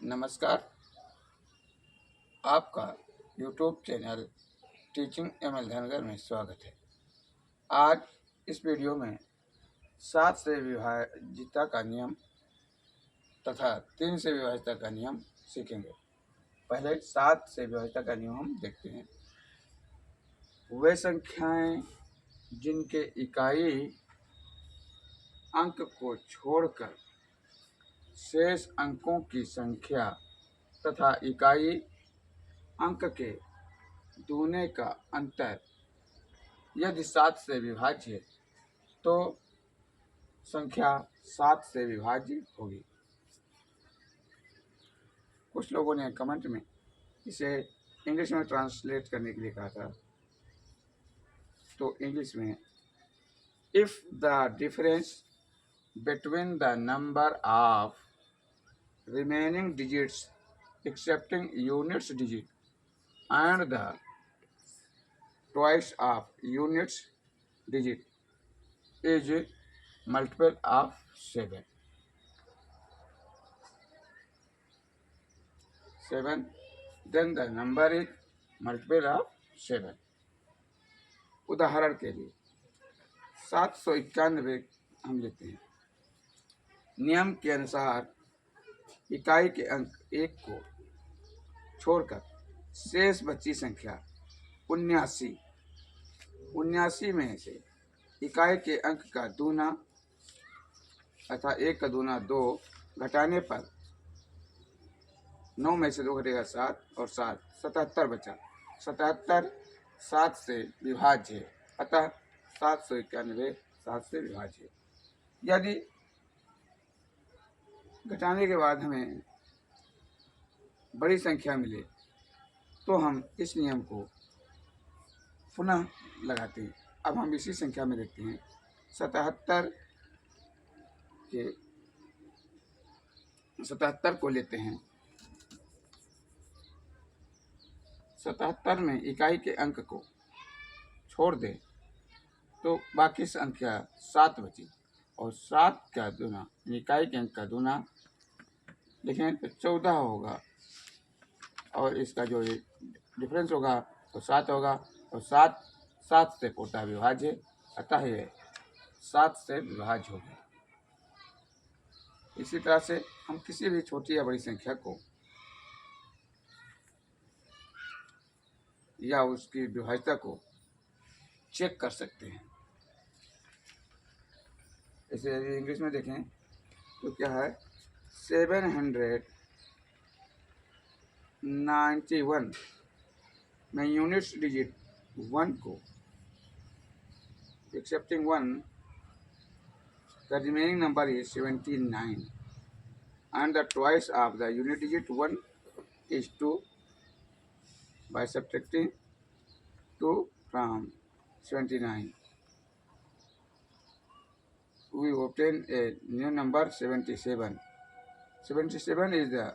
नमस्कार। आपका YouTube channel teaching ML Dhangar में स्वागत है। आज इस वीडियो में 7 से विभाजिता का नियम तथा 3 से विभाजिता का नियम सीखेंगे। पहले 7 से विभाजिता का नियम हम देखते हैं। वे संख्याएं जिनके इकाई अंक को छोड़कर शेष अंकों की संख्या तथा इकाई अंक के दूने का अंतर यदि 7 से विभाज्य है तो संख्या 7 से विभाज्य होगी। कुछ लोगों ने कमेंट में इसे इंग्लिश में ट्रांसलेट करने के लिए कहा था, तो इंग्लिश में if the difference between the number of remaining digits accepting units digit and the twice of units digit is multiple of 7. Then the number is multiple of 7. उदाहरण के लिए 791 हम लेते हैं। नियम के अनुसार इकाई के अंक 1 को छोड़कर शेष बची संख्या 79 में से इकाई के अंक का दूना अर्थात 1 का दूना 2 घटाने पर 9 में से 2 घटेगा 7 और 7 77 बचा। 77 7 से विभाज्य है, अतः 791 7 से विभाज्य है। यदि घटाने के बाद हमें बड़ी संख्या मिले तो हम इस नियम को पुनः लगाते हैं। अब हम इसी संख्या में देखते हैं। 77 को लेते हैं। 77 में इकाई के अंक को छोड़ दें तो बाकी संख्या 7 बची और 7 का दूना इकाई के अंक का दूना लिखें तो 14 होगा और इसका जो डिफरेंस होगा तो 7 होगा और 7 से पूर्णतः विभाज्य, अतः ये 7 से विभाज्य होगा। इसी तरह से हम किसी भी छोटी या बड़ी संख्या को या उसकी विभाज्यता को चेक कर सकते हैं। इसे यदि इंग्लिश में देखें तो क्या है, 791 में यूनिट्स डिजिट 1 को accepting 1 the remaining number is 79 and the twice of the unit digit 1 is 2 by subtracting 2 from 79 we obtain a new number 77. 77 is the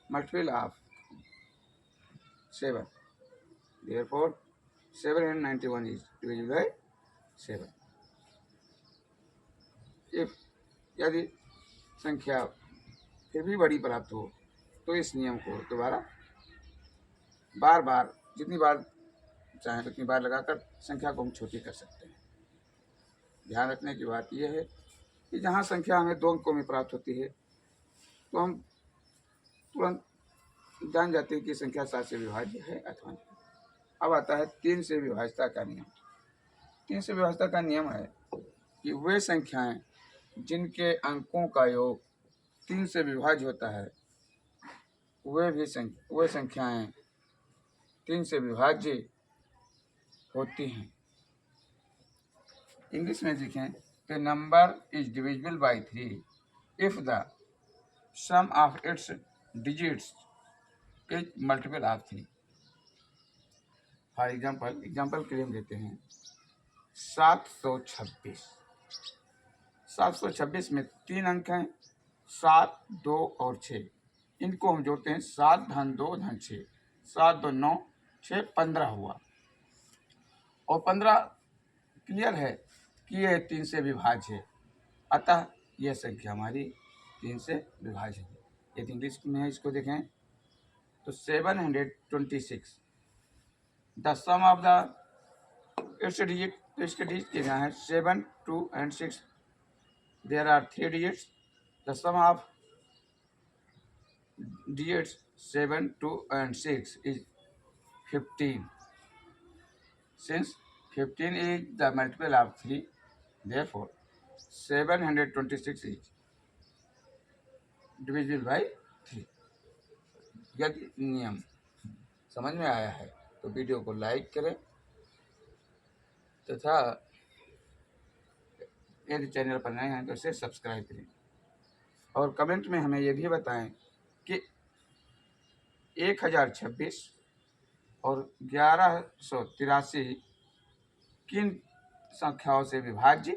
multiple of 7. Therefore, 791 is divided by 7. यदि संख्या फिर भी बड़ी प्राप्त हो तो इस नियम को दोबारा बार जितनी बार चाहें उतनी बार लगाकर संख्या को हम छोटी कर सकते हैं। ध्यान रखने की बात यह है कि जहाँ संख्या हमें 2 अंकों में प्राप्त होती है तो हम तुरंत जान जाते हैं कि संख्या 7 से विभाज्य है अथवा नहीं। अब आता है 3 से विभाजिता का नियम। 3 से विभाजिता का नियम है कि वे संख्याएं जिनके अंकों का योग 3 से विभाज्य होता है वे संख्याएं 3 से विभाज्य होती हैं। इंग्लिश में लिखें तो number is divisible by 3 if the sum of its digits is multiple of 3। For example के लिए हम देते हैं 726 में 3 अंक हैं, 7, 2 और 6। इनको हम जोड़ते हैं 7 धन 2 धन 6, 7 2 9 6 15 हुआ और 15 क्लियर है कि यह 3 से विभाज्य है, अतः यह संख्या हमारी 3 से विभाज्य है। यदि इंग्लिश में है इसको देखें तो 726। The sum of the its digit, तो इसके डिजिट कितना है 7, 2 and 6। There are 3 digits. The sum of digits 7, 2 and 6 is 15. Since 15 is the multiple of 3, therefore 726 is divisible by 3। यदि नियम समझ में आया है तो वीडियो को लाइक करें तथा यदि चैनल पर नए हैं तो इसे सब्सक्राइब करें और कमेंट में हमें यह भी बताएं कि 1026 और 1183 किन संख्याओं से विभाज्य